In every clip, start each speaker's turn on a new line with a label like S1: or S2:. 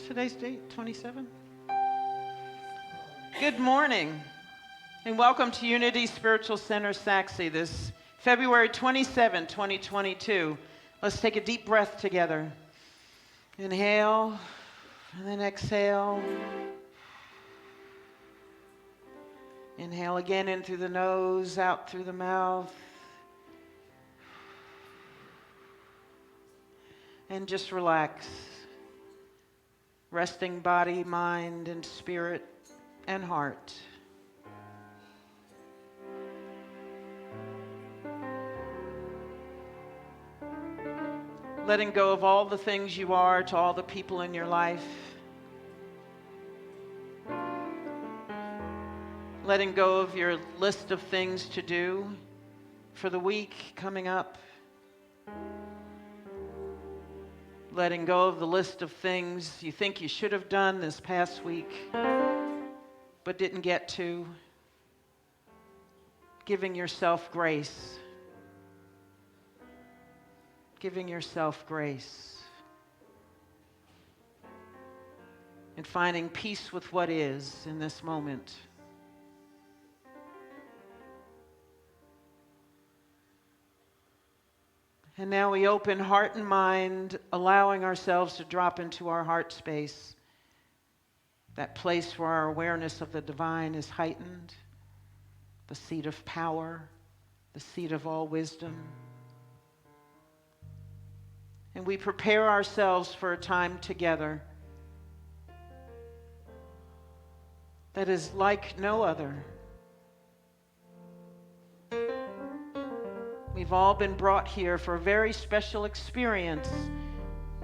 S1: Today's date, 27? Good morning, and welcome to Unity Spiritual Center, Saxe, this February 27, 2022. Let's take a deep breath together. Inhale, and then exhale. Inhale again in through the nose, out through the mouth. And just relax. Resting body, mind, and spirit, and heart. Letting go of all the things you are to all the people in your life. Letting go of your list of things to do for the week coming up. Letting go of the list of things you think you should have done this past week, but didn't get to. Giving yourself grace. Giving yourself grace. And finding peace with what is in this moment. And now we open heart and mind, allowing ourselves to drop into our heart space, that place where our awareness of the divine is heightened, the seat of power, the seat of all wisdom. And we prepare ourselves for a time together that is like no other. We've all been brought here for a very special experience.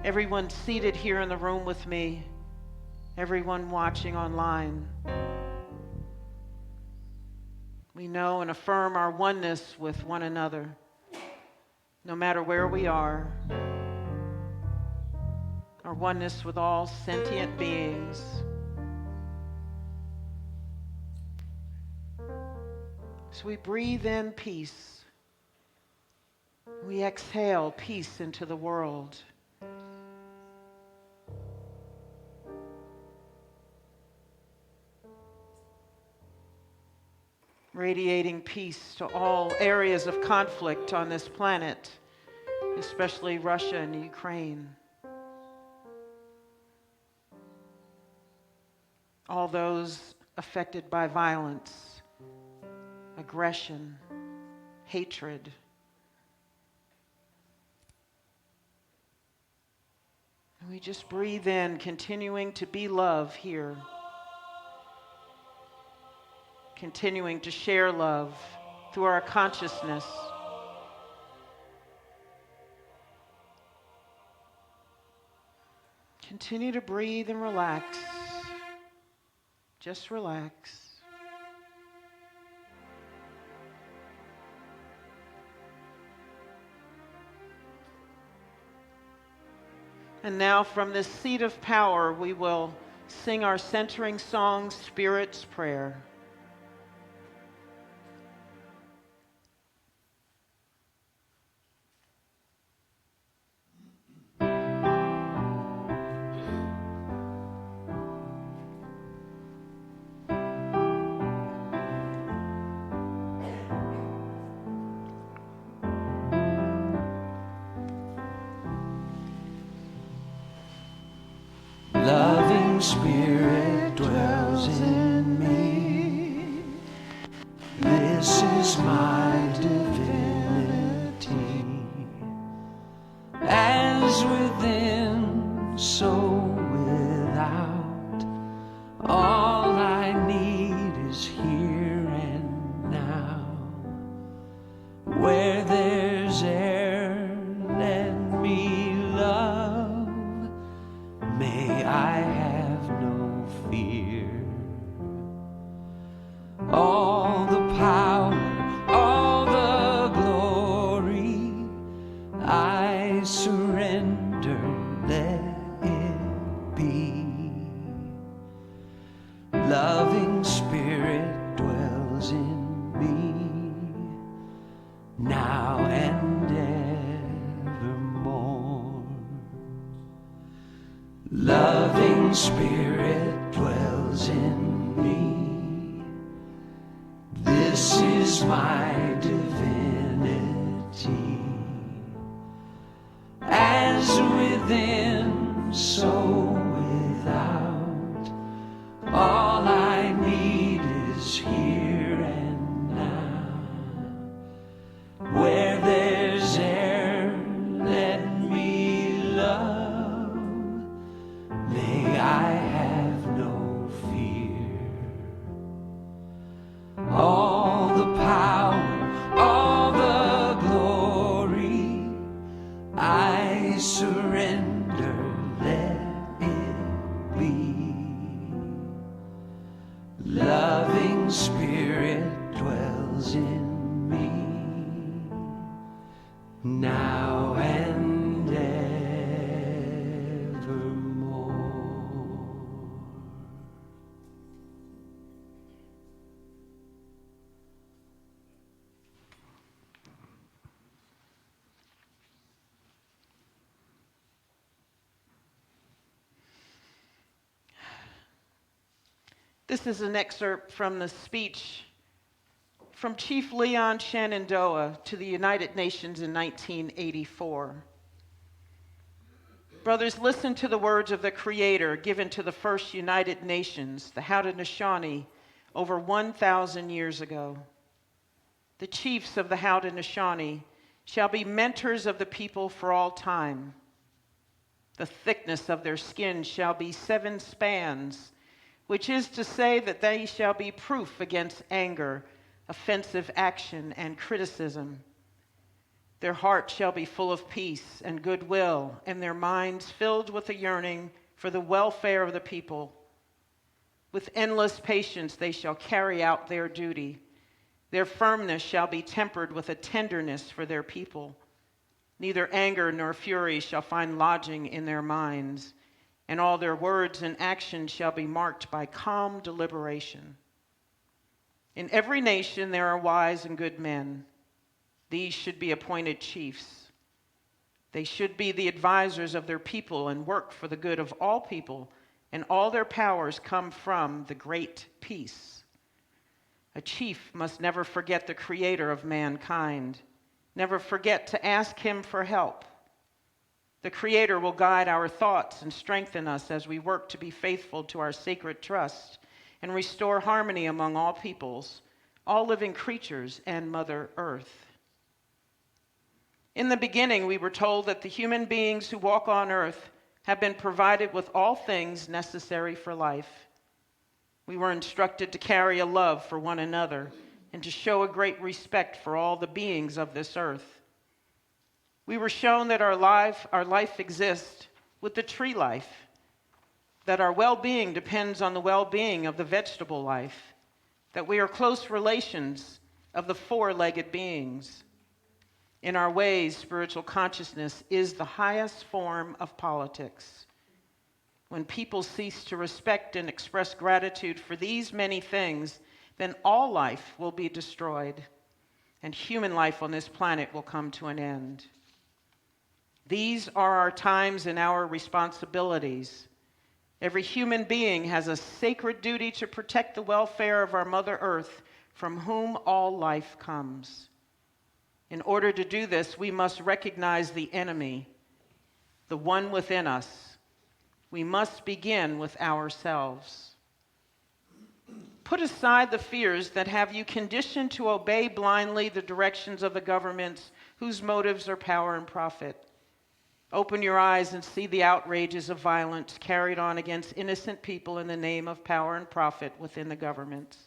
S1: Everyone seated here in the room with me, everyone watching online. We know and affirm our oneness with one another, no matter where we are. Our oneness with all sentient beings. So we breathe in peace. We exhale peace into the world. Radiating peace to all areas of conflict on this planet, especially Russia and Ukraine. All those affected by violence, aggression, hatred. And we just breathe in, continuing to be love here. Continuing to share love through our consciousness. Continue to breathe and relax. Just relax. And now from this seat of power, we will sing our centering song, Spirit's Prayer.
S2: Loving Spirit dwells in me. This is my divinity. As within, so without. All I need is here and now. Where there's air, let me love. May I have no fear. All the power, all the glory, I surrender, let it be. Loving Spirit dwells in me, now and evermore. Loving loving spirit dwells in me. This is my divinity. As within, so without, all I need is here and now. Where there's air, let me love. May I have no fear. All the power, all the glory, I surrender, let it be. Loving spirit dwells in me, now and evermore.
S1: This is an excerpt from the speech from Chief Leon Shenandoah to the United Nations in 1984. Brothers, listen to the words of the Creator given to the first United Nations, the Haudenosaunee, over 1,000 years ago. The chiefs of the Haudenosaunee shall be mentors of the people for all time. The thickness of their skin shall be 7 spans, which is to say that they shall be proof against anger, offensive action, and criticism. Their heart shall be full of peace and goodwill, and their minds filled with a yearning for the welfare of the people. With endless patience they shall carry out their duty. Their firmness shall be tempered with a tenderness for their people. Neither anger nor fury shall find lodging in their minds, and all their words and actions shall be marked by calm deliberation. In every nation there are wise and good men. These should be appointed chiefs. They should be the advisors of their people and work for the good of all people, and all their powers come from the great peace. A chief must never forget the Creator of mankind, never forget to ask Him for help. The Creator will guide our thoughts and strengthen us as we work to be faithful to our sacred trust and restore harmony among all peoples, all living creatures, and Mother Earth. In the beginning, we were told that the human beings who walk on earth have been provided with all things necessary for life. We were instructed to carry a love for one another and to show a great respect for all the beings of this earth. We were shown that our life exists with the tree life, that our well-being depends on the well-being of the vegetable life, that we are close relations of the 4-legged beings. In our ways, spiritual consciousness is the highest form of politics. When people cease to respect and express gratitude for these many things, then all life will be destroyed, and human life on this planet will come to an end. These are our times and our responsibilities. Every human being has a sacred duty to protect the welfare of our Mother Earth, from whom all life comes. In order to do this, we must recognize the enemy, the one within us. We must begin with ourselves. Put aside the fears that have you conditioned to obey blindly the directions of the governments whose motives are power and profit. Open your eyes and see the outrages of violence carried on against innocent people in the name of power and profit within the governments.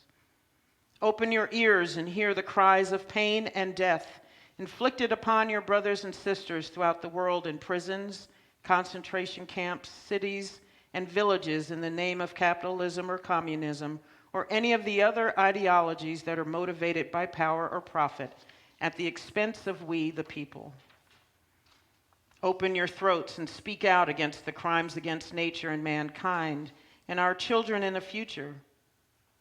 S1: Open your ears and hear the cries of pain and death inflicted upon your brothers and sisters throughout the world in prisons, concentration camps, cities, and villages in the name of capitalism or communism, or any of the other ideologies that are motivated by power or profit at the expense of we, the people. Open your throats and speak out against the crimes against nature and mankind and our children in the future.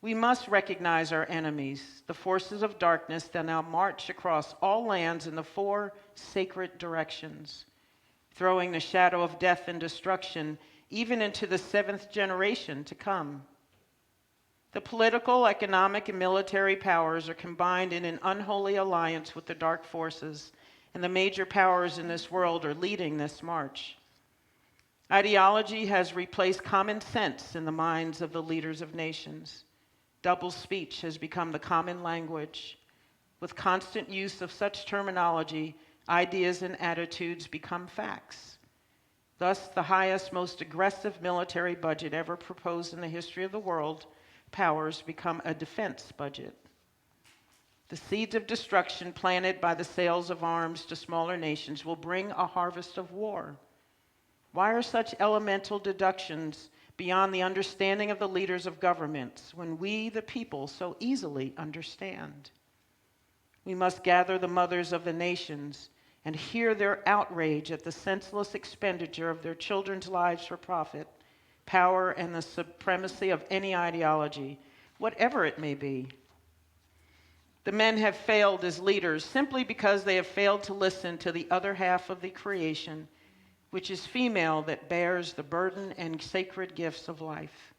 S1: We must recognize our enemies, the forces of darkness that now march across all lands in the 4 sacred directions, throwing the shadow of death and destruction even into the 7th generation to come. The political, economic, and military powers are combined in an unholy alliance with the dark forces, and the major powers in this world are leading this march. Ideology has replaced common sense in the minds of the leaders of nations. Double speech has become the common language. With constant use of such terminology, ideas and attitudes become facts. Thus, the highest, most aggressive military budget ever proposed in the history of the world powers become a defense budget. The seeds of destruction planted by the sales of arms to smaller nations will bring a harvest of war. Why are such elemental deductions beyond the understanding of the leaders of governments when we, the people, so easily understand? We must gather the mothers of the nations and hear their outrage at the senseless expenditure of their children's lives for profit, power, and the supremacy of any ideology, whatever it may be. The men have failed as leaders simply because they have failed to listen to the other half of the creation, which is female, that bears the burden and sacred gifts of life.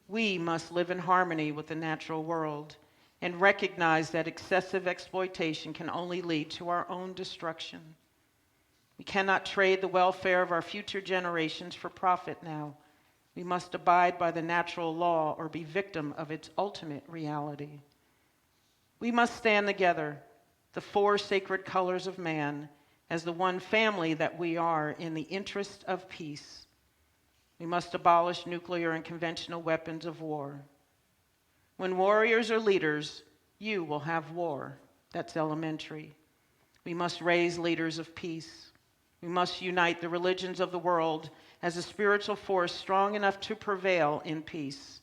S1: We must live in harmony with the natural world and recognize that excessive exploitation can only lead to our own destruction. We cannot trade the welfare of our future generations for profit now. We must abide by the natural law or be victim of its ultimate reality. We must stand together, the 4 sacred colors of man, as the one family that we are, in the interest of peace. We must abolish nuclear and conventional weapons of war. When warriors are leaders, you will have war. That's elementary. We must raise leaders of peace. We must unite the religions of the world as a spiritual force strong enough to prevail in peace.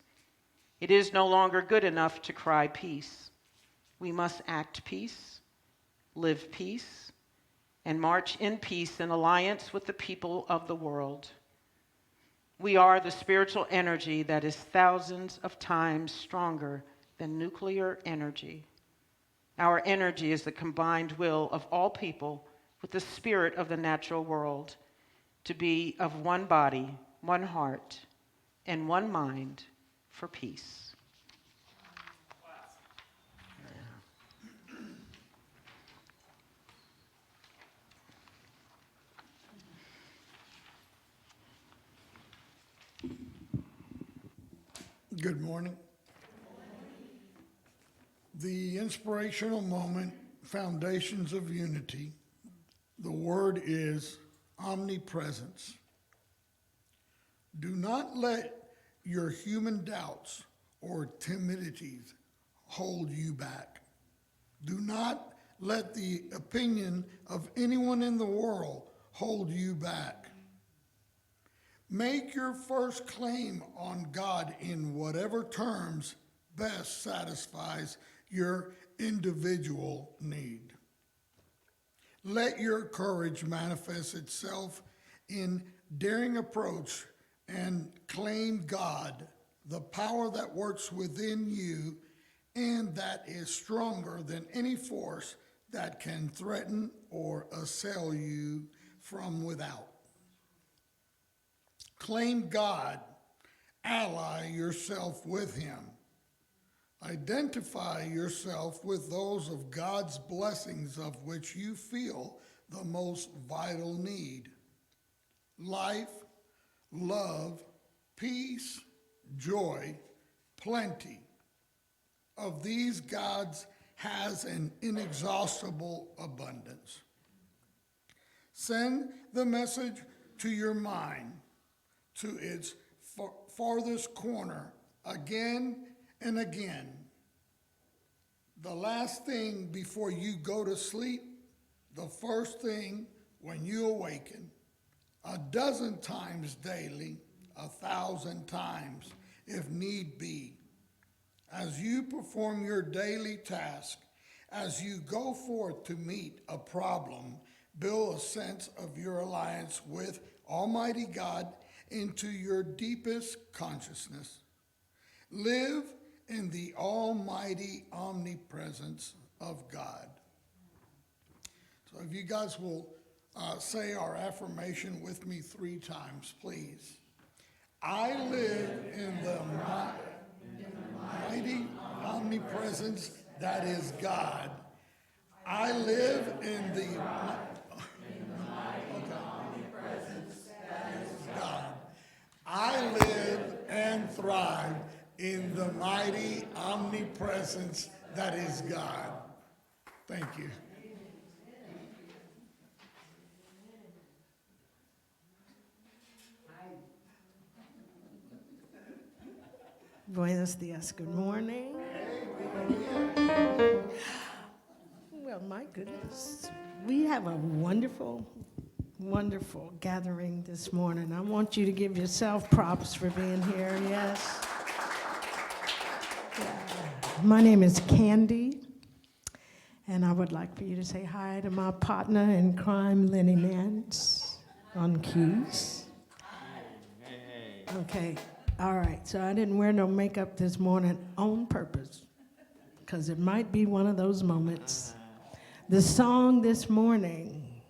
S1: It is no longer good enough to cry peace. We must act peace, live peace, and march in peace in alliance with the people of the world. We are the spiritual energy that is thousands of times stronger than nuclear energy. Our energy is the combined will of all people with the spirit of the natural world to be of one body, one heart, and one mind for peace.
S3: Good morning. The inspirational moment, Foundations of Unity, the word is omnipresence. Do not let your human doubts or timidities hold you back. Do not let the opinion of anyone in the world hold you back. Make your first claim on God in whatever terms best satisfies your individual need. Let your courage manifest itself in daring approach and claim God, the power that works within you and that is stronger than any force that can threaten or assail you from without. Claim God, ally yourself with Him. Identify yourself with those of God's blessings of which you feel the most vital need. Life, love, peace, joy, plenty. Of these, God's has an inexhaustible abundance. Send the message to your mind, to its farthest corner, again and again. The last thing before you go to sleep, the first thing when you awaken, 12 times daily, 1,000 times if need be. As you perform your daily task, as you go forth to meet a problem, build a sense of your alliance with Almighty God into your deepest consciousness. Live in the almighty omnipresence of God. So if you guys will say our affirmation with me 3 times, please. I live in the mighty omnipresence that is God. I live in the God. I live and thrive in the mighty omnipresence that is God. Thank you.
S4: Buenos dias, good morning. Well, my goodness, we have a wonderful, wonderful gathering this morning. I want you to give yourself props for being here, yes. Yeah. My name is Candy, and I would like for you to say hi to my partner in crime, Lenny Nance, on keys. Okay. All right, so I didn't wear no makeup this morning on purpose, because it might be one of those moments. The song this morning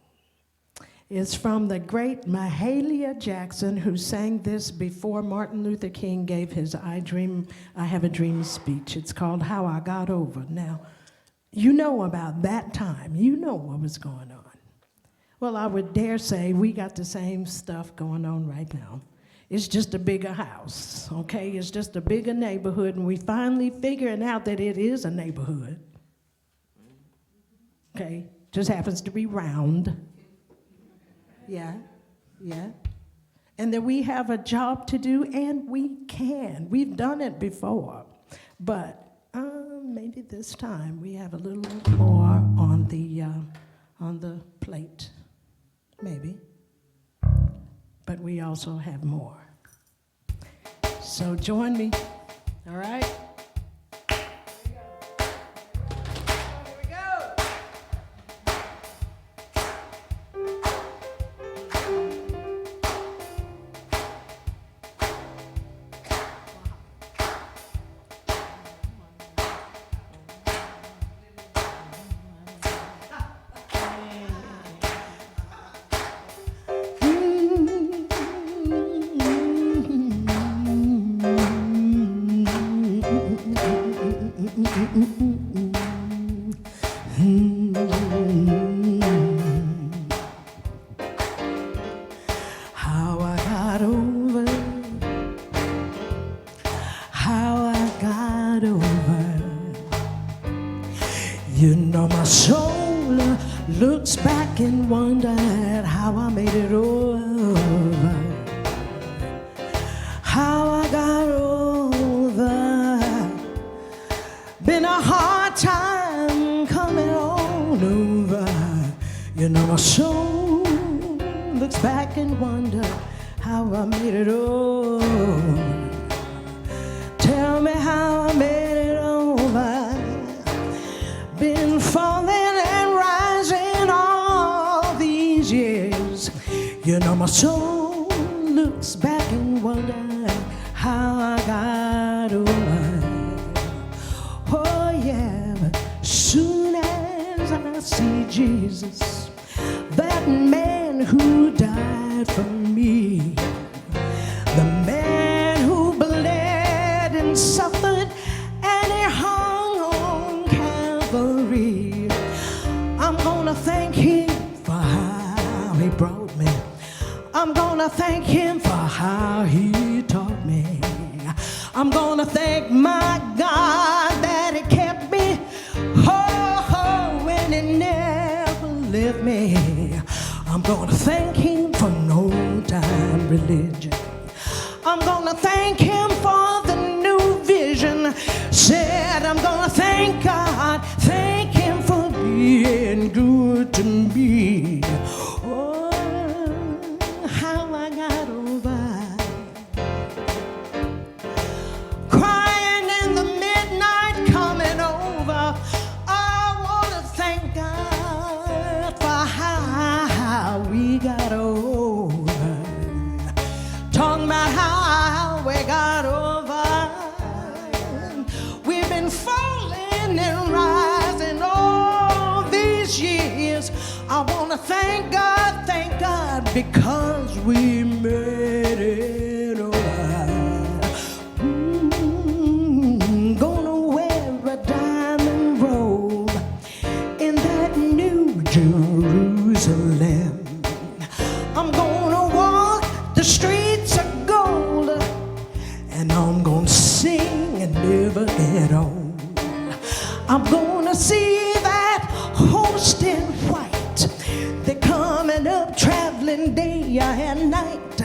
S4: is from the great Mahalia Jackson, who sang this before Martin Luther King gave his I Have a Dream speech. It's called How I Got Over. Now, you know about that time. You know what was going on. Well, I would dare say we got the same stuff going on right now. It's just a bigger house, okay? It's just a bigger neighborhood, and we finally figuring out that it is a neighborhood. Okay? Just happens to be round. Yeah, yeah. And that we have a job to do, and we can. We've done it before. But maybe this time we have a little more on the plate. Maybe. But we also have more. So join me, all right? Here we go. How I got over, how I got over. You know my soul looks back and wonders how I made it over. How I got over. Been a hard time coming on over. You know my soul looks back and wonder how I made it over. Tell me how I made it over. Been falling and rising all these years. You know my soul looks back and wonder how I got over. Oh yeah, but soon as I see Jesus, that man who died for me, the man who bled and suffered and he hung on Calvary, I'm gonna thank him for how he brought me. I'm gonna thank him for how he taught me. I'm gonna thank my God that he kept me, when he never left me. I'm gonna thank him for no time religion. I'm gonna thank him for the new vision. Said I'm gonna thank God, thank him for being good to me. Oh, how I got over. Crying in the midnight, coming over. I wanna thank God for how we got over. Talking about how we got over. We've been falling and rising all these years. I wanna thank God God because we made it alright. Gonna wear a diamond robe in that new Jerusalem. I'm gonna walk the streets of gold, and I'm gonna sing and never get old. I'm gonna see that host in white. They're coming up, traveling day and night.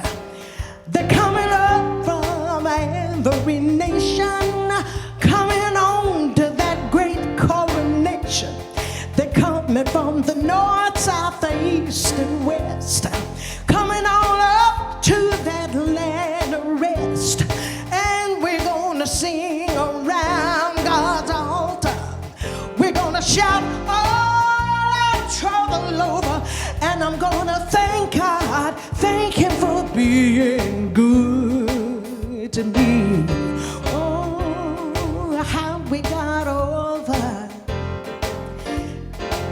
S4: They're coming up from every nation, coming on to that great coronation. They're coming from the north, south, the east, and west, coming on up to that land of rest. And we're gonna sing around God's altar. We're gonna shout all our trouble over, and I'm gonna thank God, thank Him for being good to me. Oh, how we got over,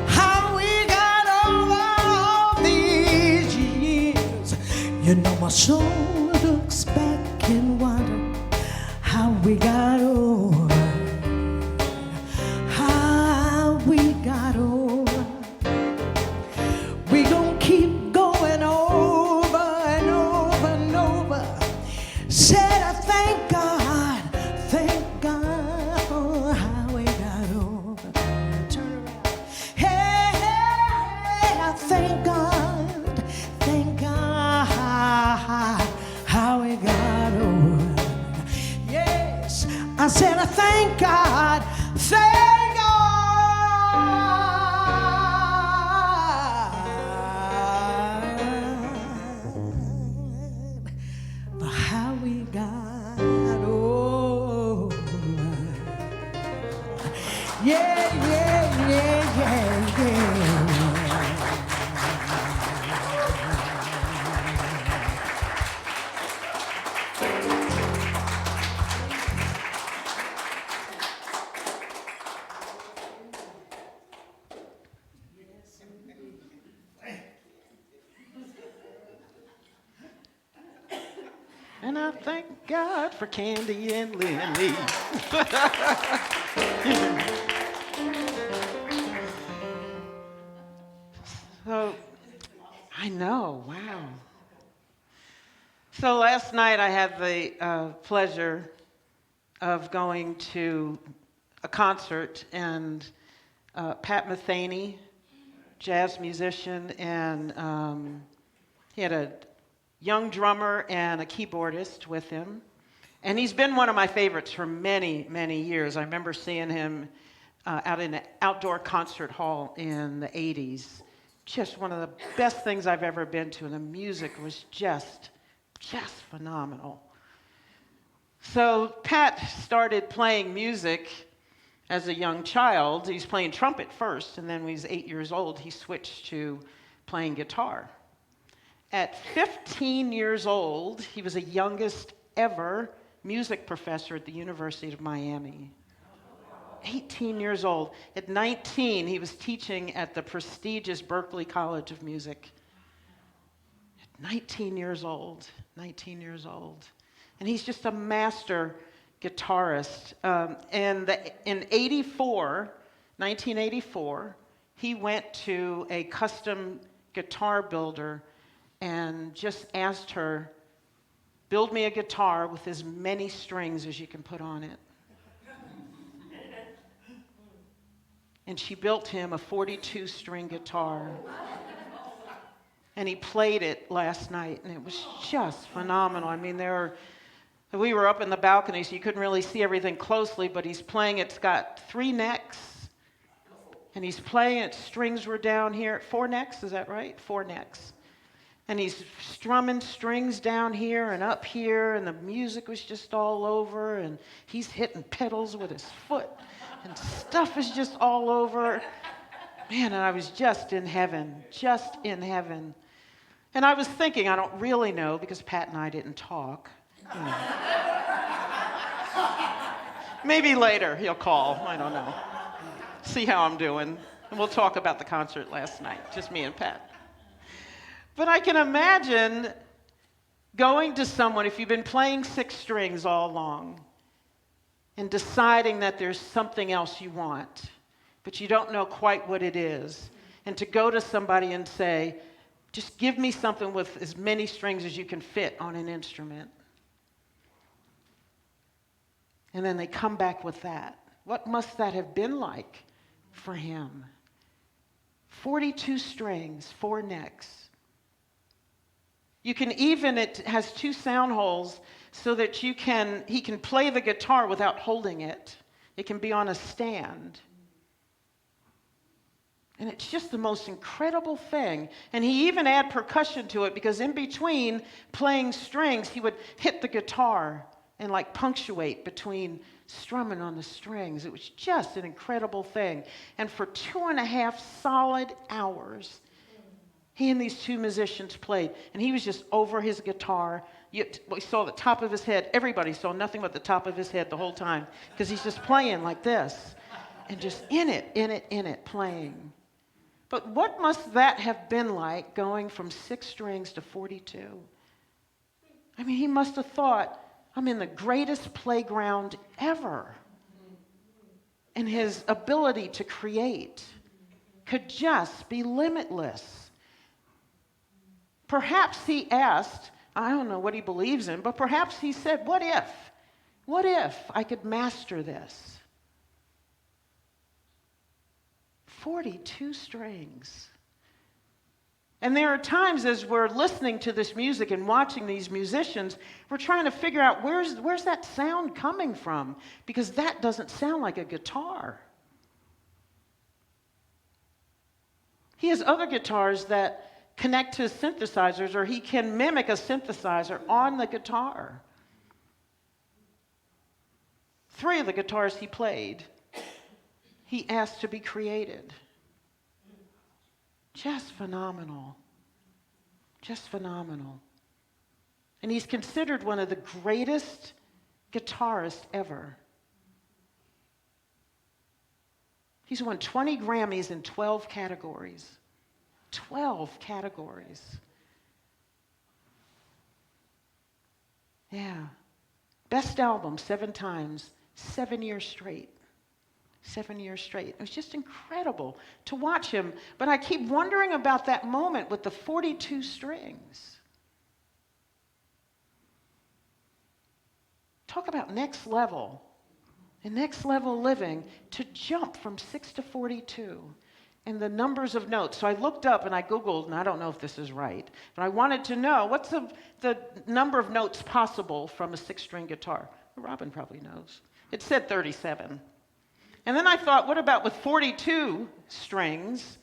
S4: how we got over all these years. You know my soul looks back and wonder how we got over. We got over. We gon' keep going over and over and over. Said I thank God for how we got over. Turn around. Hey, I thank God how we got over. Yes, I said I thank God, thank God. For how we got over. Yeah, yeah, yeah, yeah, yeah.
S1: And I thank God for Candy and Lindy. So, I know, wow. So last night I had the pleasure of going to a concert, and Pat Metheny, jazz musician, and he had a young drummer and a keyboardist with him. And he's been one of my favorites for many, many years. I remember seeing him out in an outdoor concert hall in the 80s. Just one of the best things I've ever been to, and the music was just phenomenal. So Pat started playing music as a young child. He's playing trumpet first, and then when he was 8 years old, he switched to playing guitar. At 15 years old, he was the youngest ever music professor at the University of Miami. 18 years old. At 19, he was teaching at the prestigious Berklee College of Music. At 19 years old. And he's just a master guitarist. In 1984, he went to a custom guitar builder and just asked her, build me a guitar with as many strings as you can put on it. And she built him a 42-string guitar. And he played it last night, and it was just phenomenal. I mean, we were up in the balcony, so you couldn't really see everything closely, but he's playing, it's got 3 necks. And he's playing it, strings were down here. 4 necks, is that right? 4 necks. And he's strumming strings down here and up here, and the music was just all over, and he's hitting pedals with his foot, and stuff is just all over. Man, and I was just in heaven. And I was thinking, I don't really know, because Pat and I didn't talk. You know. Maybe later he'll call, I don't know. See how I'm doing. And we'll talk about the concert last night, just me and Pat. But I can imagine going to someone, if you've been playing 6 strings all along, and deciding that there's something else you want, but you don't know quite what it is, and to go to somebody and say, just give me something with as many strings as you can fit on an instrument. And then they come back with that. What must that have been like for him? 42 strings, 4 necks. You can even, it has 2 sound holes so that he can play the guitar without holding it. It can be on a stand. And it's just the most incredible thing. And he even add percussion to it, because in between playing strings, he would hit the guitar and like punctuate between strumming on the strings. It was just an incredible thing. And for 2.5 solid hours, he and these 2 musicians played, and he was just over his guitar. We saw the top of his head. Everybody saw nothing but the top of his head the whole time, because he's just playing like this, and just in it, playing. But what must that have been like, going from 6 strings to 42? I mean, he must have thought, I'm in the greatest playground ever. And his ability to create could just be limitless. Perhaps he asked, I don't know what he believes in, but perhaps he said, what if I could master this? 42 strings. And there are times as we're listening to this music and watching these musicians, we're trying to figure out where's that sound coming from, because that doesn't sound like a guitar. He has other guitars that connect to synthesizers, or he can mimic a synthesizer on the guitar. 3 of the guitars he played, he asked to be created. Just phenomenal. Just phenomenal. And he's considered one of the greatest guitarists ever. He's won 20 Grammys in 12 categories. 12 categories. Yeah. Best album 7 times, 7 years straight. 7 years straight. It was just incredible to watch him. But I keep wondering about that moment with the 42 strings. Talk about next level. And next level living, to jump from 6 to 42. And the numbers of notes. So I looked up and I Googled, and I don't know if this is right, but I wanted to know, what's the number of notes possible from a 6-string guitar? Well, Robin probably knows. It said 37. And then I thought, what about with 42 strings?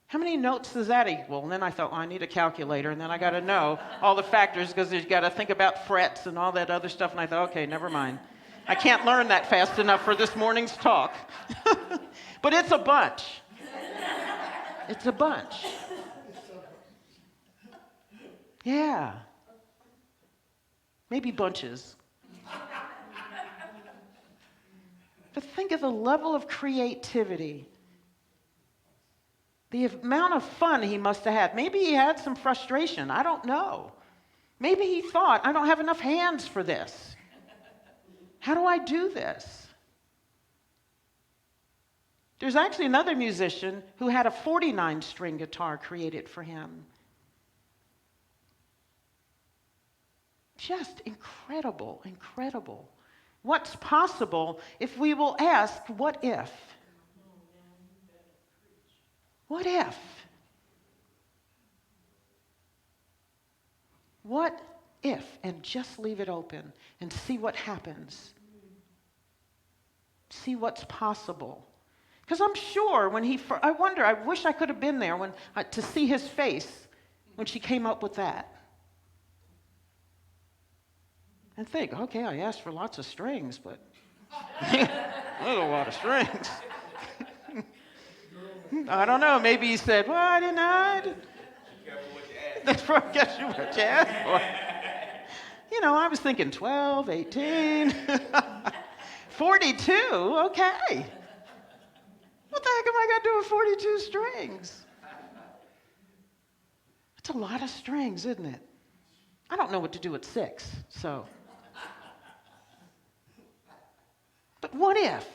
S1: How many notes does that equal? And then I thought, well, I need a calculator, and then I got to know all the factors, because you've got to think about frets and all that other stuff. And I thought, okay, never mind. I can't learn that fast enough for this morning's talk. But it's a bunch. It's a bunch. Yeah. Maybe bunches. But think of the level of creativity. The amount of fun he must have had. Maybe he had some frustration. I don't know. Maybe he thought, I don't have enough hands for this. How do I do this? There's actually another musician who had a 49-string guitar created for him. Just incredible, incredible. What's possible if we will ask, what if? What if? What if? And just leave it open and see what happens. See what's possible. Because I'm sure when I wish I could have been there to see his face when she came up with that. And think, okay, I asked for lots of strings, but there's a lot of strings. I don't know, maybe he said, well, I didn't know. That's what guess you what you asked for. You know, I was thinking 12, 18, 42, okay. What the heck am I going to do with 42 strings? That's a lot of strings, isn't it? I don't know what to do at 6, so. But what if?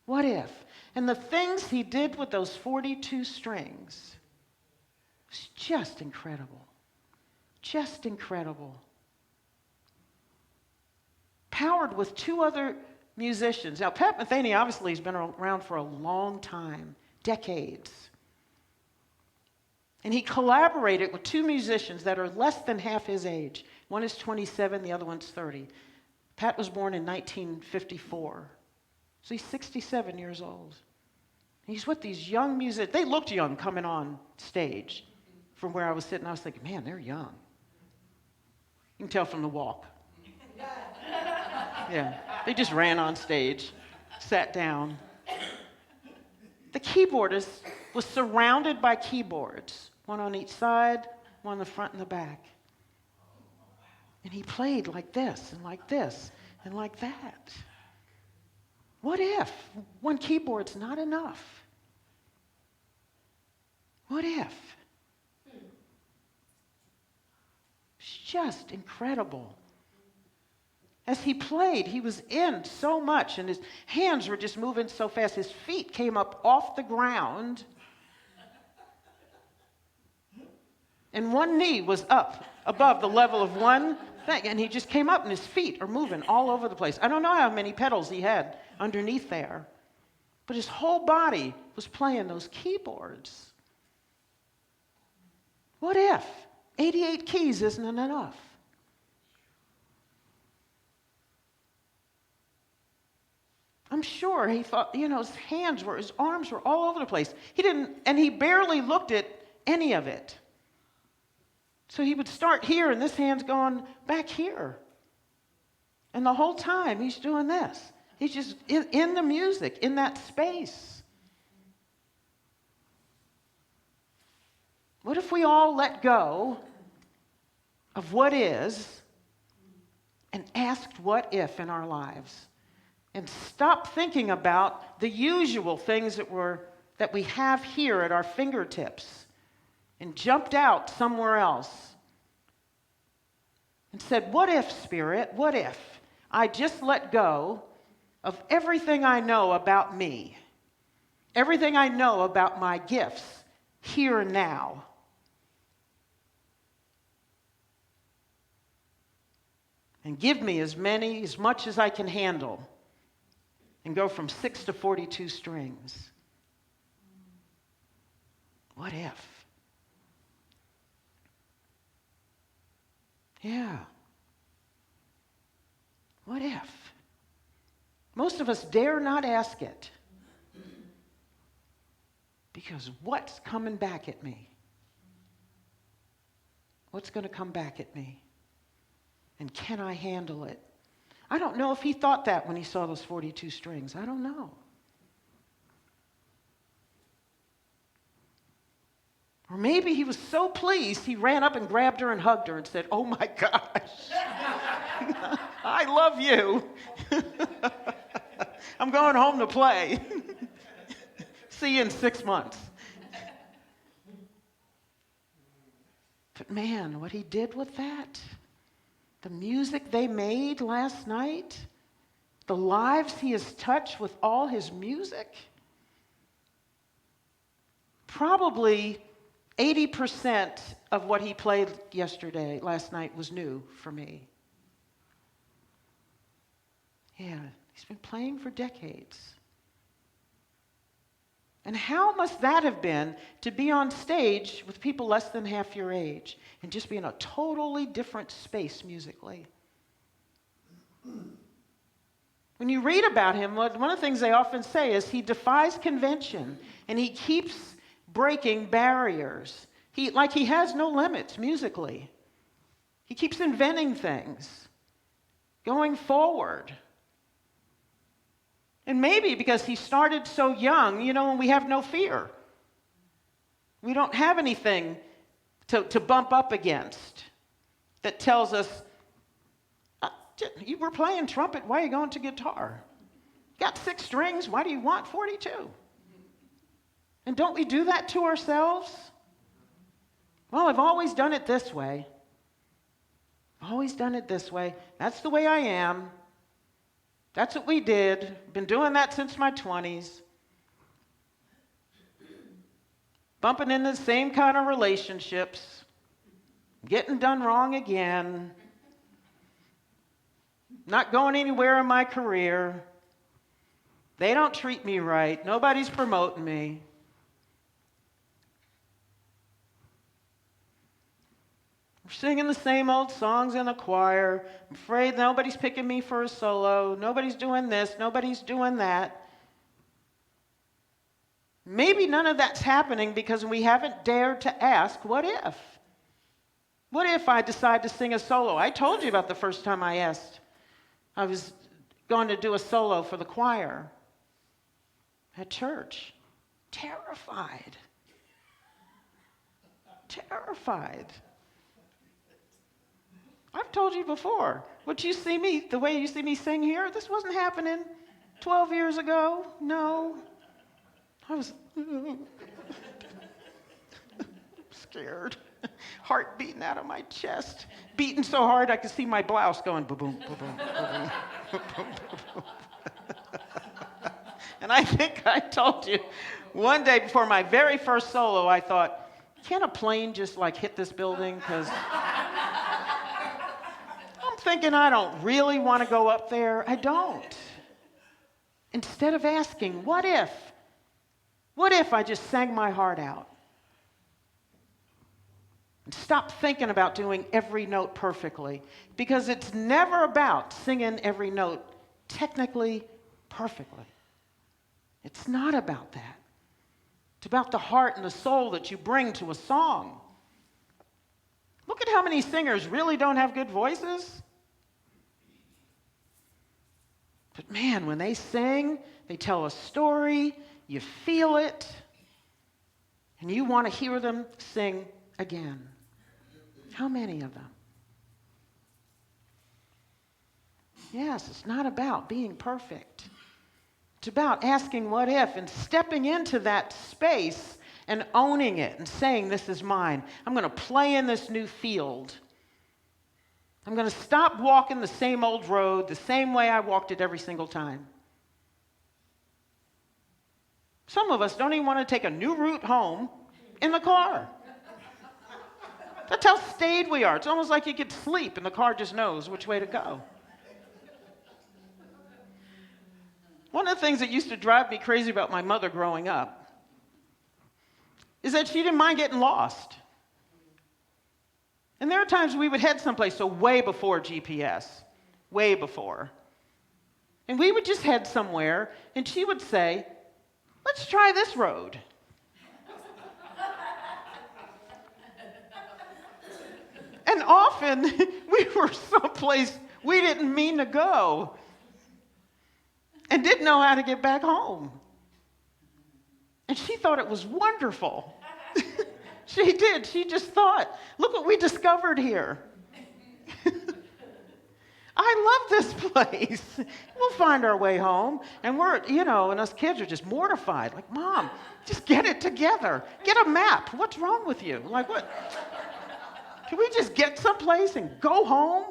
S1: What if? And the things he did with those 42 strings was just incredible. Just incredible. Powered with 2 other musicians. Now, Pat Metheny obviously has been around for a long time, decades. And he collaborated with 2 musicians that are less than half his age. One is 27, the other one's 30. Pat was born in 1954. So he's 67 years old. He's with these young musicians. They looked young coming on stage. From where I was sitting, I was thinking, man, they're young. You can tell from the walk. Yeah, they just ran on stage, sat down. The keyboardist was surrounded by keyboards, one on each side, one in the front and the back. And he played like this and like this and like that. What if one keyboard's not enough? What if? It's just incredible. As he played, he was in so much, and his hands were just moving so fast. His feet came up off the ground, and one knee was up above the level of one thing, and he just came up, and his feet are moving all over the place. I don't know how many pedals he had underneath there, but his whole body was playing those keyboards. What if 88 keys isn't enough? I'm sure he thought, his arms were all over the place. He barely looked at any of it. So he would start here, and this hand's going back here. And the whole time, he's doing this. He's just in the music, in that space. What if we all let go of what is and asked what if in our lives? And stop thinking about the usual things that we have here at our fingertips and jumped out somewhere else and said, what if, Spirit, what if I just let go of everything I know about me, everything I know about my gifts here and now, and give me as much as I can handle, and go from 6 to 42 strings. What if? Yeah. What if? Most of us dare not ask it. Because what's coming back at me? What's going to come back at me? And can I handle it? I don't know if he thought that when he saw those 42 strings. I don't know. Or maybe he was so pleased, he ran up and grabbed her and hugged her and said, oh my gosh, I love you. I'm going home to play. See you in 6 months. But man, what he did with that, the music they made last night, the lives he has touched with all his music, probably 80% of what he played last night was new for me. Yeah, he's been playing for decades. And how must that have been to be on stage with people less than half your age and just be in a totally different space musically? When you read about him, one of the things they often say is he defies convention and he keeps breaking barriers. He has no limits musically. He keeps inventing things, going forward. And maybe because he started so young, when we have no fear. We don't have anything to bump up against that tells us, you were playing trumpet, why are you going to guitar? Got 6 strings, why do you want 42? And don't we do that to ourselves? Well, I've always done it this way. Always done it this way. That's the way I am. That's what we did. Been doing that since my 20s. Bumping into the same kind of relationships. Getting done wrong again. Not going anywhere in my career. They don't treat me right. Nobody's promoting me. We're singing the same old songs in the choir. I'm afraid nobody's picking me for a solo. Nobody's doing this. Nobody's doing that. Maybe none of that's happening because we haven't dared to ask, what if? What if I decide to sing a solo? I told you about the first time I asked. I was going to do a solo for the choir at church. Terrified. Terrified. I've told you before, what you see me, the way you see me sing here, this wasn't happening 12 years ago. No. I was scared. Heart beating out of my chest. Beating so hard I could see my blouse going ba-boom, ba-boom, ba-boom, ba-boom, ba-boom. And I think I told you, one day before my very first solo, I thought, can a plane just like hit this building? Because I'm thinking I don't really want to go up there. I don't. Instead of asking, what if? What if I just sang my heart out? And stop thinking about doing every note perfectly. Because it's never about singing every note technically perfectly. It's not about that. It's about the heart and the soul that you bring to a song. Look at how many singers really don't have good voices. But man, when they sing, they tell a story, you feel it, and you want to hear them sing again. How many of them? Yes, it's not about being perfect. It's about asking what if and stepping into that space and owning it and saying, this is mine. I'm going to play in this new field. I'm going to stop walking the same old road the same way I walked it every single time. Some of us don't even want to take a new route home in the car. That's how staid we are. It's almost like you could sleep and the car just knows which way to go. One of the things that used to drive me crazy about my mother growing up is that she didn't mind getting lost. And there are times we would head someplace, so way before GPS, way before. And we would just head somewhere, and she would say, let's try this road. And often, we were someplace we didn't mean to go and didn't know how to get back home. And she thought it was wonderful. She did. She just thought, look what we discovered here. I love this place. We'll find our way home. And we're, and us kids are just mortified. Like, Mom, just get it together. Get a map. What's wrong with you? Like, what? Can we just get someplace and go home?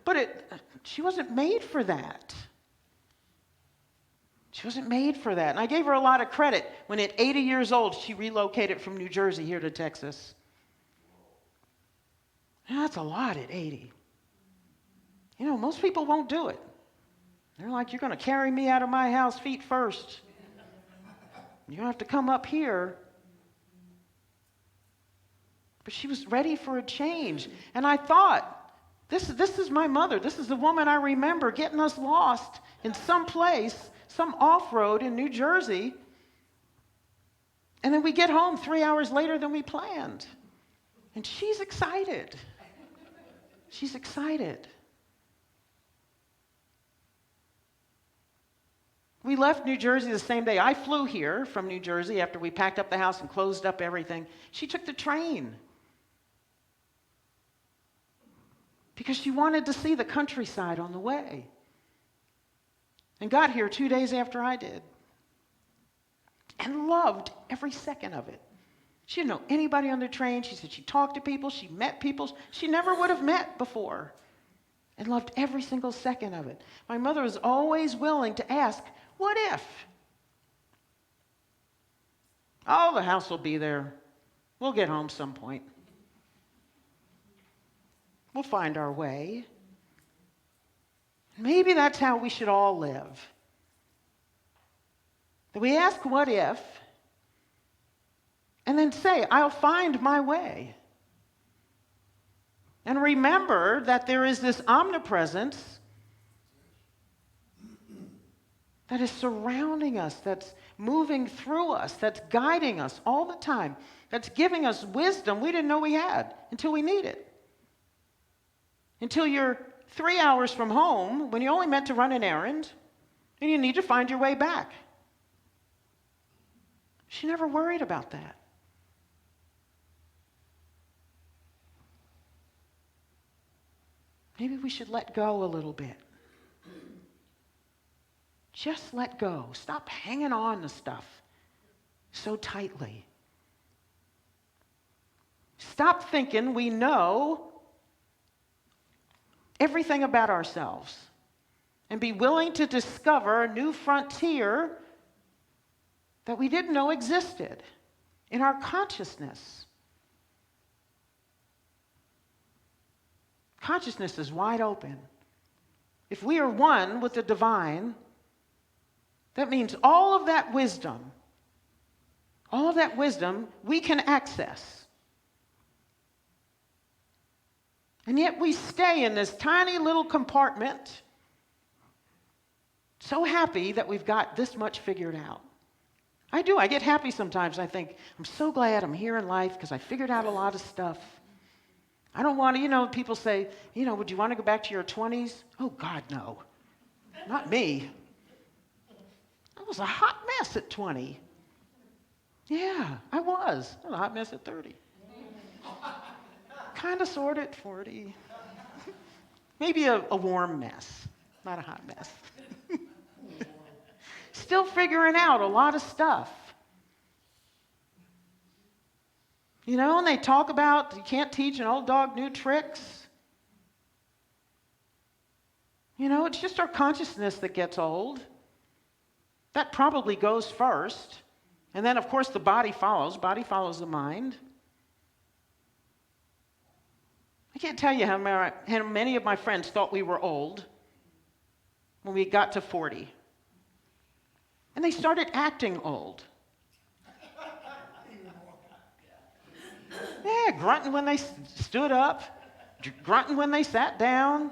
S1: But she wasn't made for that. She wasn't made for that. And I gave her a lot of credit when at 80 years old, she relocated from New Jersey here to Texas. And that's a lot at 80. Most people won't do it. They're like, you're going to carry me out of my house feet first. You don't have to come up here. But she was ready for a change. And I thought, this is my mother. This is the woman I remember getting us lost in some place, some off-road in New Jersey. And then we get home 3 hours later than we planned. And she's excited. She's excited. We left New Jersey the same day. I flew here from New Jersey after we packed up the house and closed up everything. She took the train because she wanted to see the countryside on the way. And got here 2 days after I did. And loved every second of it. She didn't know anybody on the train. She said she talked to people, she met people she never would have met before, and loved every single second of it. My mother was always willing to ask, what if? Oh, the house will be there. We'll get home some point. We'll find our way. Maybe that's how we should all live. That we ask what if, and then say, I'll find my way. And remember that there is this omnipresence that is surrounding us, that's moving through us, that's guiding us all the time, that's giving us wisdom we didn't know we had until we need it. Until you're 3 hours from home when you only meant to run an errand and you need to find your way back. She never worried about that. Maybe we should let go a little bit. Just let go. Stop hanging on to stuff so tightly. Stop thinking we know everything about ourselves and be willing to discover a new frontier that we didn't know existed in our consciousness. Consciousness is wide open. If we are one with the divine, that means all of that wisdom we can access. And yet we stay in this tiny little compartment, so happy that we've got this much figured out. I do. I get happy sometimes. I think, I'm so glad I'm here in life because I figured out a lot of stuff. I don't want to, people say, would you want to go back to your 20s? Oh, God, no. Not me. I was a hot mess at 20. Yeah, I was. I was a hot mess at 30. Kind of, sort of at 40. Maybe a warm mess, not a hot mess. Still figuring out a lot of stuff. And they talk about you can't teach an old dog new tricks. It's just our consciousness that gets old. That probably goes first. And then, of course, the body follows. Body follows the mind. I can't tell you how many of my friends thought we were old when we got to 40. And they started acting old. Yeah, grunting when they stood up, grunting when they sat down,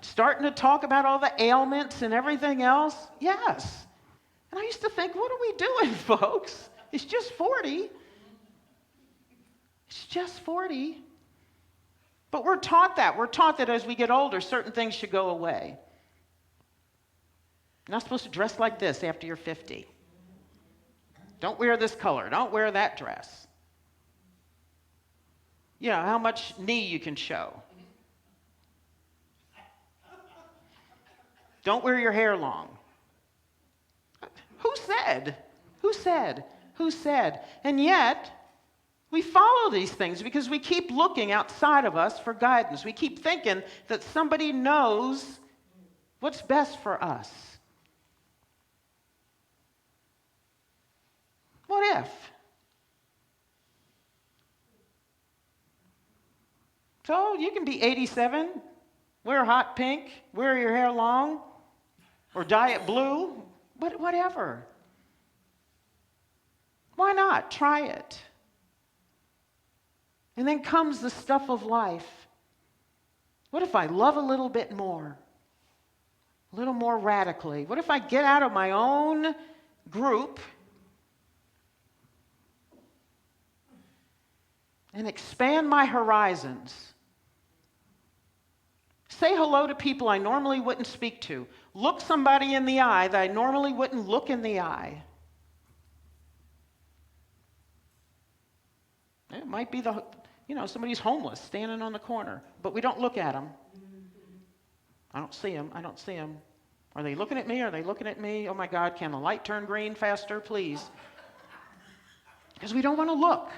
S1: starting to talk about all the ailments and everything else. Yes. And I used to think, what are we doing, folks? It's just 40. It's just 40. But we're taught that. We're taught that as we get older, certain things should go away. You're not supposed to dress like this after you're 50. Don't wear this color. Don't wear that dress. How much knee you can show. Don't wear your hair long. Who said? Who said? Who said? And yet, we follow these things because we keep looking outside of us for guidance. We keep thinking that somebody knows what's best for us. What if? So you can be 87, wear hot pink, wear your hair long, or dye it blue, whatever. Why not? Try it. And then comes the stuff of life. What if I love a little bit more? A little more radically? What if I get out of my own group and expand my horizons? Say hello to people I normally wouldn't speak to. Look somebody in the eye that I normally wouldn't look in the eye. It might be somebody's homeless standing on the corner, but we don't look at them. I don't see them. I don't see them. Are they looking at me? Are they looking at me? Oh my God, can the light turn green faster, please? Because we don't want to look.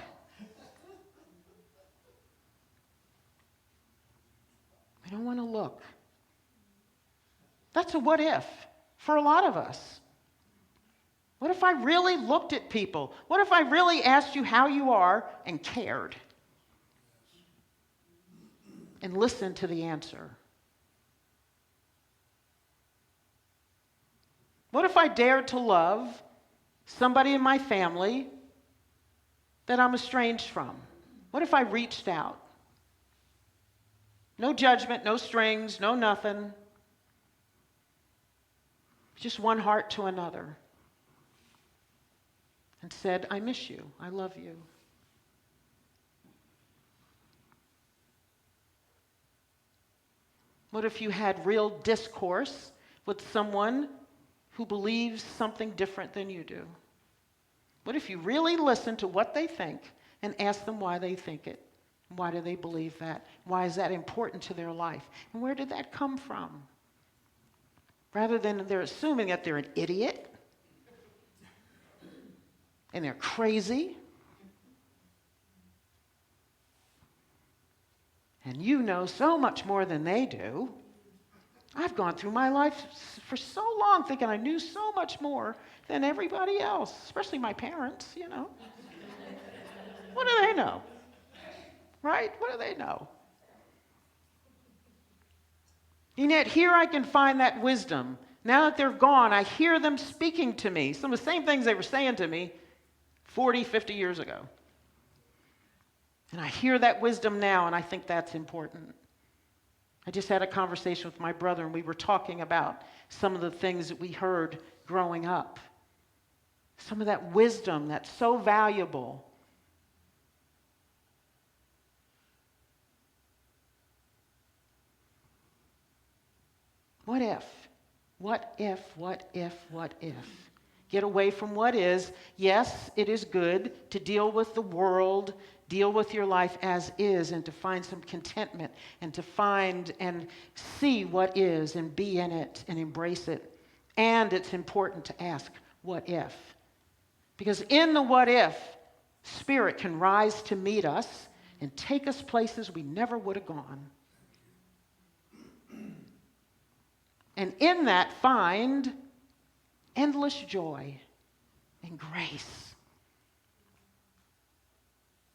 S1: We don't want to look. That's a what if for a lot of us. What if I really looked at people? What if I really asked you how you are and cared? And listened to the answer? What if I dared to love somebody in my family that I'm estranged from? What if I reached out? No judgment, no strings, no nothing. Just one heart to another. And said, I miss you, I love you. What if you had real discourse with someone who believes something different than you do? What if you really listen to what they think and ask them why they think it? Why do they believe that? Why is that important to their life? And where did that come from? Rather than they're assuming that they're an idiot and they're crazy. And you know so much more than they do. I've gone through my life for so long thinking I knew so much more than everybody else, especially my parents, you know. What do they know? Right? What do they know? And yet here I can find that wisdom. Now that they're gone, I hear them speaking to me. Some of the same things they were saying to me 40, 50 years ago. And I hear that wisdom now, and I think that's important. I just had a conversation with my brother, and we were talking about some of the things that we heard growing up. Some of that wisdom that's so valuable. What if? What if, what if, what if? Get away from what is. Yes, it is good to deal with the world, deal with your life as is, and to find some contentment, and to find and see what is, and be in it, and embrace it. And it's important to ask, what if? Because in the what if, Spirit can rise to meet us and take us places we never would have gone. And in that, find endless joy and grace.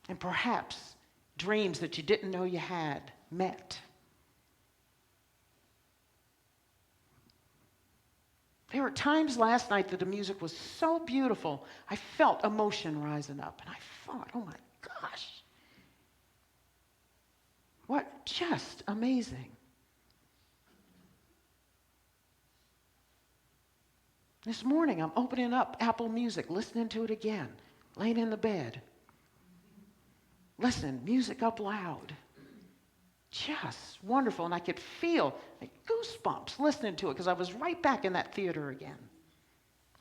S1: And perhaps dreams that you didn't know you had met. There were times last night that the music was so beautiful, I felt emotion rising up. And I thought, oh my gosh, what just amazing. This morning, I'm opening up Apple Music, listening to it again, laying in the bed. Listen, music up loud. Just wonderful. And I could feel like goosebumps listening to it because I was right back in that theater again.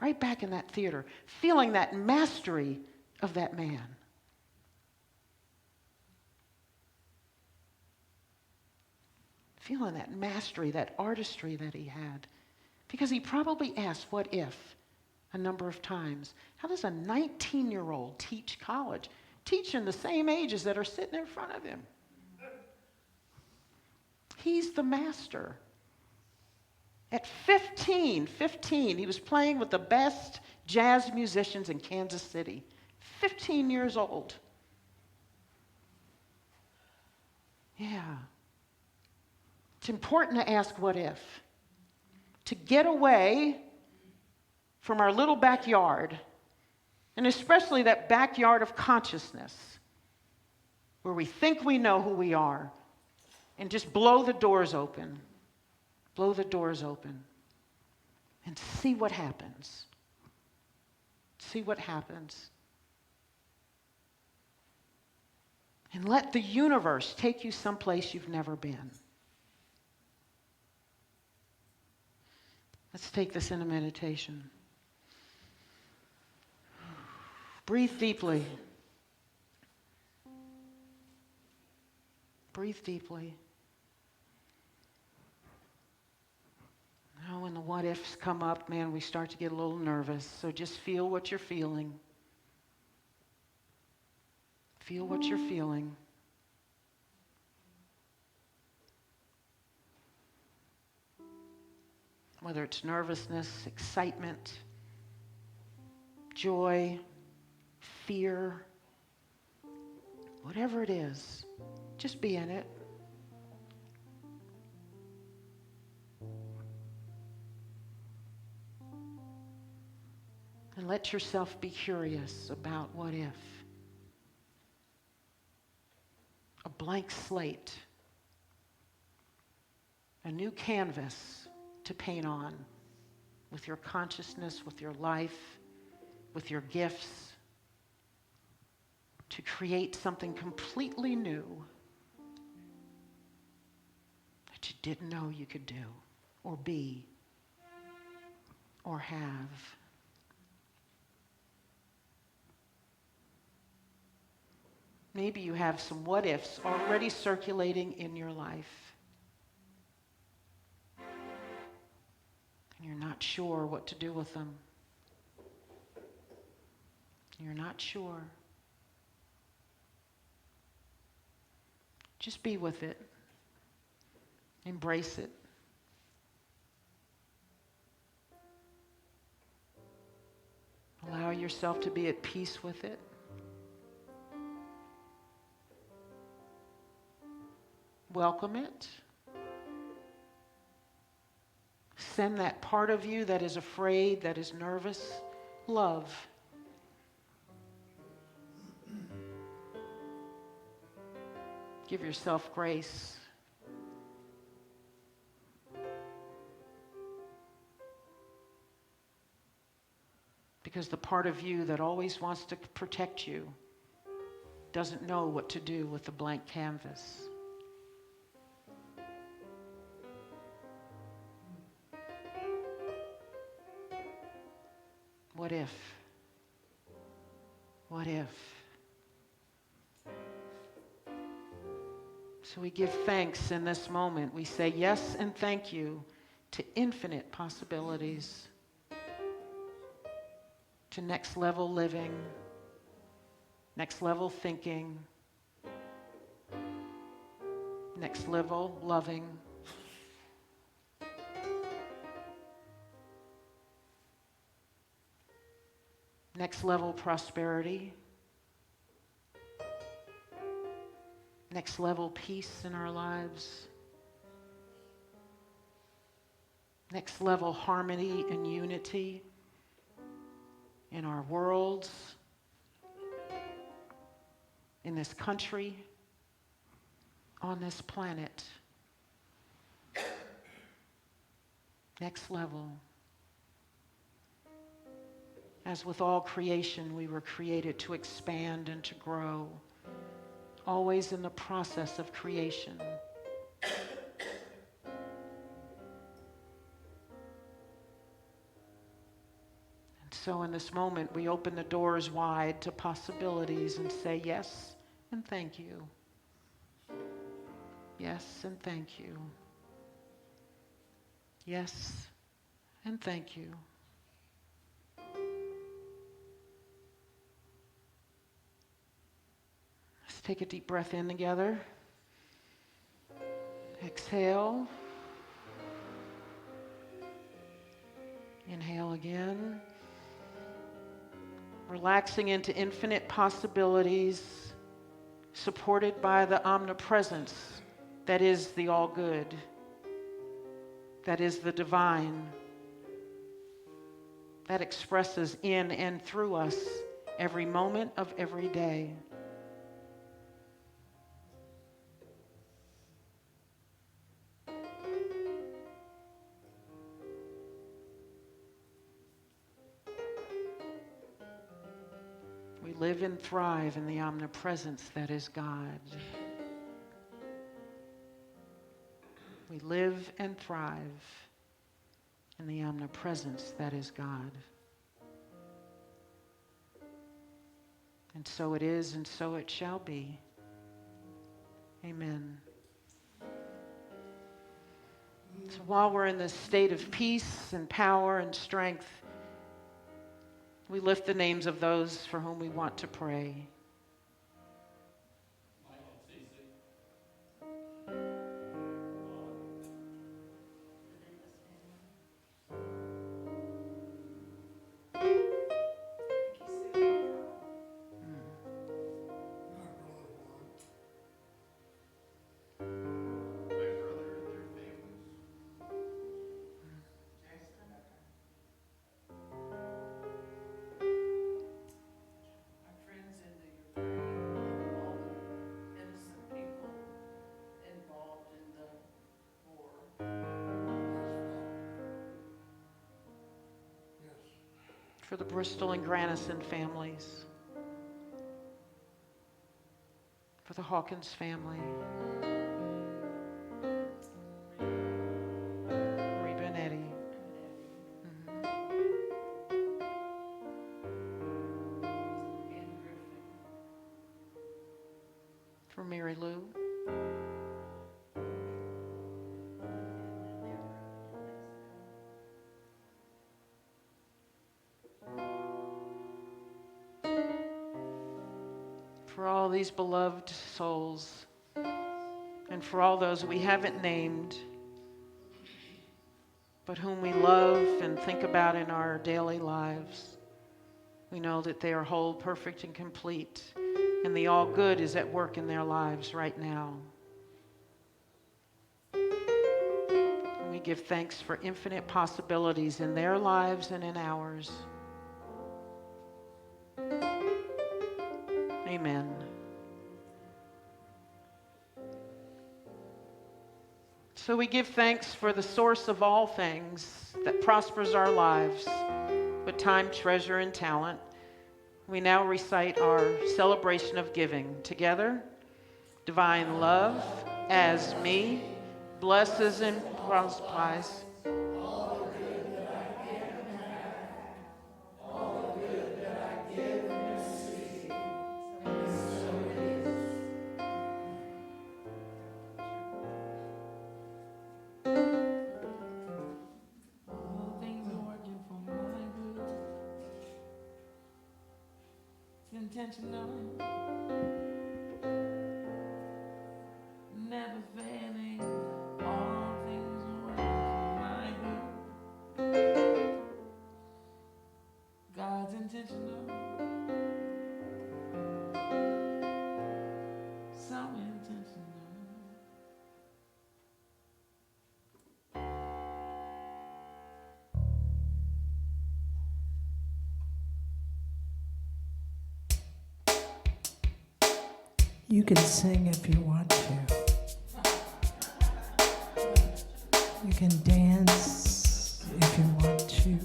S1: Right back in that theater, feeling that mastery of that man. Feeling that mastery, that artistry that he had. Because he probably asked, what if, a number of times. How does a 19-year-old teach college? Teaching the same ages that are sitting in front of him. He's the master. At 15, he was playing with the best jazz musicians in Kansas City. 15 years old. Yeah. It's important to ask what if. To get away from our little backyard, and especially that backyard of consciousness, where we think we know who we are, and just blow the doors open. Blow the doors open. And see what happens. See what happens. And let the universe take you someplace you've never been. Let's take this into meditation. Breathe deeply. Breathe deeply. Now when the what ifs come up, man, we start to get a little nervous. So just feel what you're feeling. Feel what you're feeling. Whether it's nervousness, excitement, joy, fear, whatever it is, just be in it. And let yourself be curious about what if. A blank slate, a new canvas to paint on with your consciousness, with your life, with your gifts, to create something completely new that you didn't know you could do, or be, or have. Maybe you have some what ifs already circulating in your life. And you're not sure what to do with them. You're not sure. Just be with it. Embrace it. Allow yourself to be at peace with it. Welcome it. Send that part of you that is afraid, that is nervous, love. Give yourself grace. Because the part of you that always wants to protect you doesn't know what to do with the blank canvas. What if? What if? So we give thanks in this moment. We say yes and thank you to infinite possibilities, to next level living, next level thinking, next level loving. Next level prosperity. Next level peace in our lives. Next level harmony and unity in our worlds, in this country, on this planet. Next level. As with all creation, we were created to expand and to grow, always in the process of creation. And so in this moment, we open the doors wide to possibilities and say yes and thank you. Yes and thank you. Yes and thank you. Take a deep breath in together. Exhale. Inhale again. Relaxing into infinite possibilities, supported by the omnipresence that is the all good, that is the divine, that expresses in and through us every moment of every day. We live and thrive in the omnipresence that is God. We live and thrive in the omnipresence that is God. And so it is, and so it shall be. Amen. So while we're in this state of peace and power and strength, we lift the names of those for whom we want to pray. for the Bristol and Granison families, for the Hawkins family, Reba and Eddie. For Mary Lou. For all these beloved souls, and for all those we haven't named, but whom we love and think about in our daily lives. We know that they are whole, perfect, and complete, and the all good is at work in their lives right now. And we give thanks for infinite possibilities in their lives and in ours. Amen. So we give thanks for the source of all things that prospers our lives with time, treasure, and talent. We now recite our celebration of giving. Together, divine love as me blesses and multiplies.
S5: Intentional, never failing, all things are working for my good. God's intentional, so intentional.
S4: You can sing if you want to. You can dance if you want to.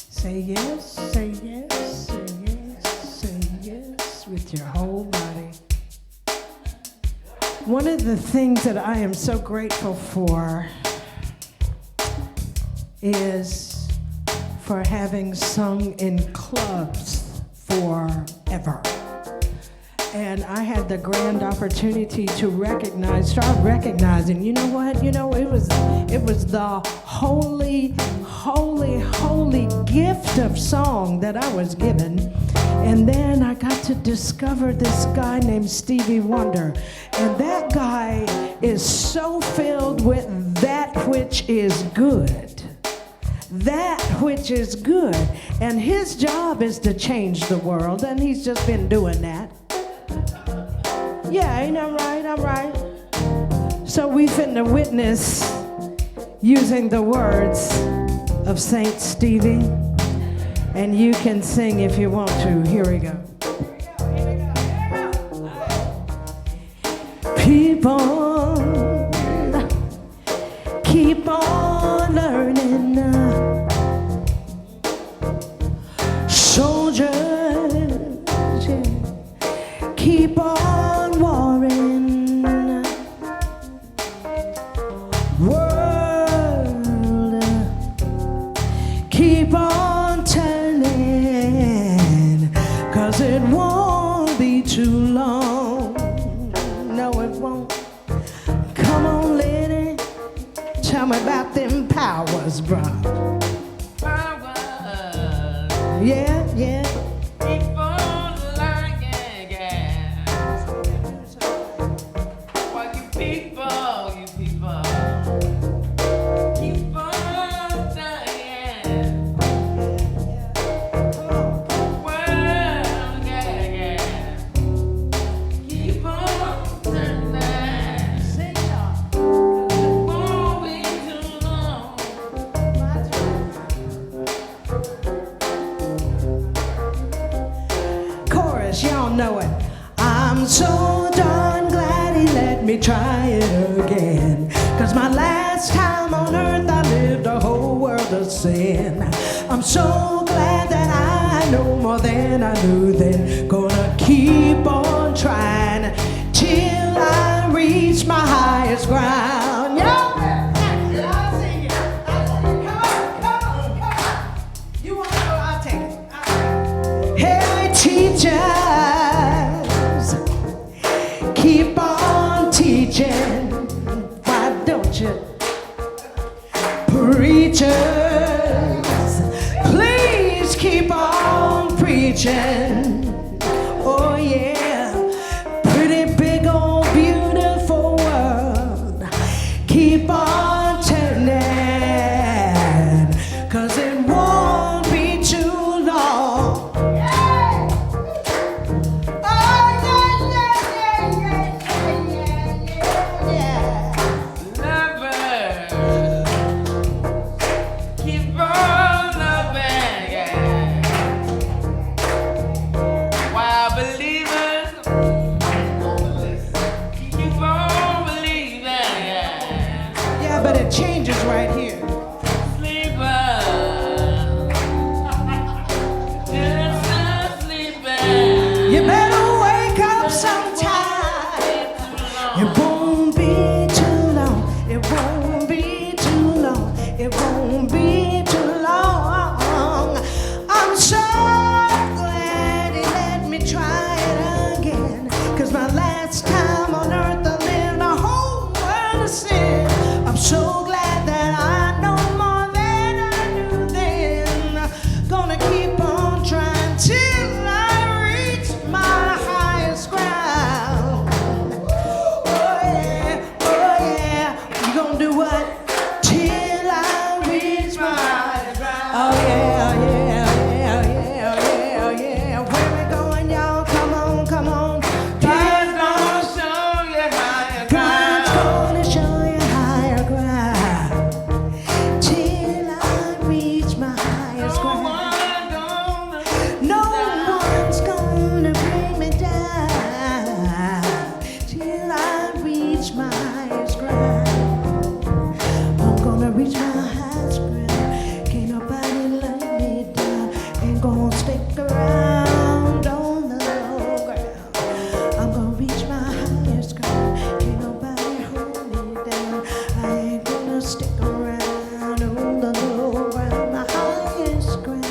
S4: Say yes, say yes, say yes, say yes with your whole body. One of the things that I am so grateful for is for having sung in clubs forever. And I had the grand opportunity to start recognizing, you know what, it was the holy gift of song that I was given. And then I got to discover this guy named Stevie Wonder. And that guy is so filled with that which is good. That which is good. And his job is to change the world, and he's just been doing that. Yeah, ain't I right? I'm right. So we finna witness using the words of Saint Stevie, and you can sing if you want to. Here we go. People, keep on learning. Soldiers, yeah, keep on warring. World, keep on turning, 'cause it won't be too long. No, it won't. Come on, lady, tell me about them powers, bro. Yeah, yeah.
S5: Keep on lying, yeah. Why you people, keep on dying. Well, yeah. Keep on turning.
S4: Sing it.
S5: Won't be too long.
S4: Chorus, y'all know it. I'm so darn glad he let me try it again. 'Cause my last time on earth I lived a whole sin. I'm so glad that I know more than I knew then. Gonna keep on trying till I reach my highest ground. Yeah. I'll sing it. Come on. You want to go? I'll take it. Hey, teachers, keep on teaching. Why don't you? Preachers, please keep on preaching. Oh yeah, pretty big old beautiful world. Keep on turning, 'cause it won't be too long. Oh yeah.
S5: Lovers, keep on loving, yeah. While believers, keep on believing, yeah.
S4: Yeah, but it changes right here.
S5: Sleepers, just sleeping.
S4: You better wake up sometime. It won't be too long. It won't be too long. It won't be too long. I'm so glad he let me try it again. 'Cause my last time on earth I lived a whole world of sin. I'm so glad that I know more than I knew then. Gonna keep on trying till I reach my highest ground. Oh yeah, you gonna do what? Till I reach my highest ground. Oh yeah. Where we going, y'all? Come on.
S5: God's gonna show you higher ground.
S4: God's gonna show you higher ground. Till I reach my highest ground. No one's gonna bring me down till I reach my highest ground. I'm gonna reach my highest ground. Can't nobody let me down. Ain't gonna stick around on the low ground. I'm gonna reach my highest ground. Can't nobody hold me down. I ain't gonna stick around on the low ground. My highest ground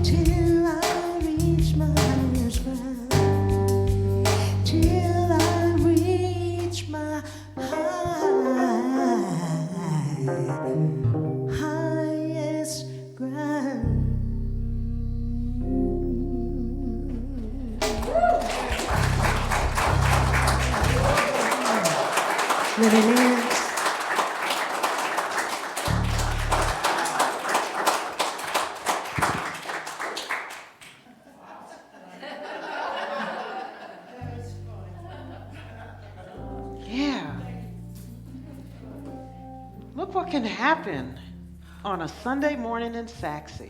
S4: till I reach my highest ground. Till I reach my highest ground. Living in.
S1: Yeah. Look what can happen on a Sunday morning in Saxe.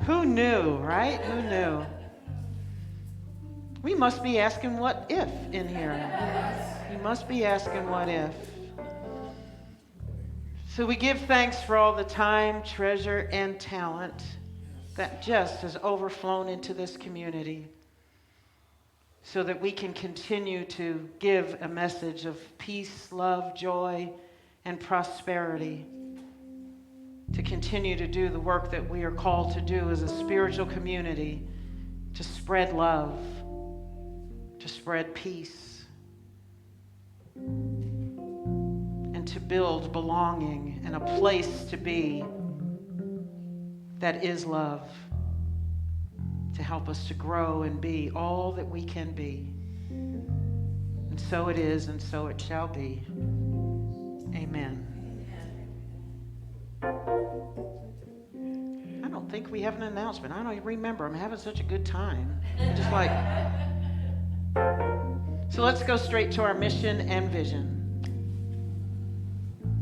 S1: Who knew, right? Who knew? We must be asking what if in here. We must be asking what if. So we give thanks for all the time, treasure, and talent that just has overflown into this community so that we can continue to give a message of peace, love, joy, and prosperity, to continue to do the work that we are called to do as a spiritual community, to spread love, to spread peace, and to build belonging and a place to be that is love, to help us to grow and be all that we can be. And so it is, and so it shall be. Amen. I don't think we have an announcement. I don't even remember. I'm having such a good time. Just like... So let's go straight to our mission and vision.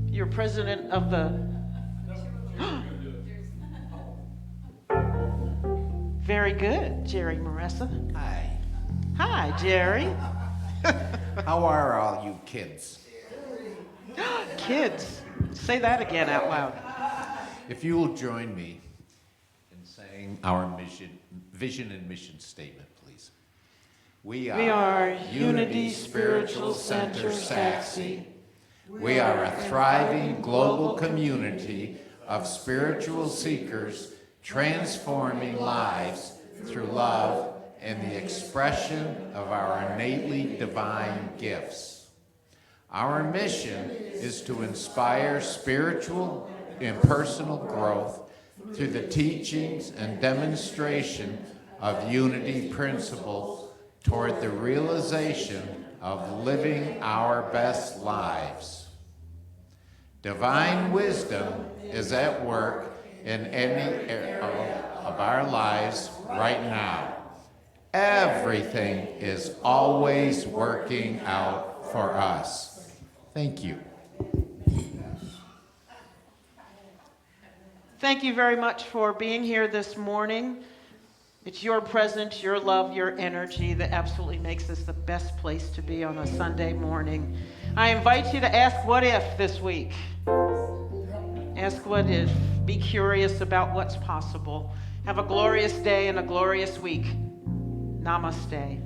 S1: You're president of the... Very good, Jerry Maressa.
S6: Hi.
S1: Hi, Jerry.
S6: How are all you kids?
S1: Kids. Say that again out loud.
S6: If you will join me in saying our vision and mission statement, please. We
S1: are Unity Spiritual Center, Saxe.
S6: We are a thriving global community of spiritual seekers transforming lives through love and the expression of our innately divine gifts. Our mission is to inspire spiritual and personal growth through the teachings and demonstration of unity principles toward the realization of living our best lives. Divine wisdom is at work in any area of our lives right now. Everything is always working out for us. Thank you.
S1: Thank you very much for being here this morning. It's your presence, your love, your energy that absolutely makes this the best place to be on a Sunday morning. I invite you to ask what if this week. Ask what if. Be curious about what's possible. Have a glorious day and a glorious week. Namaste.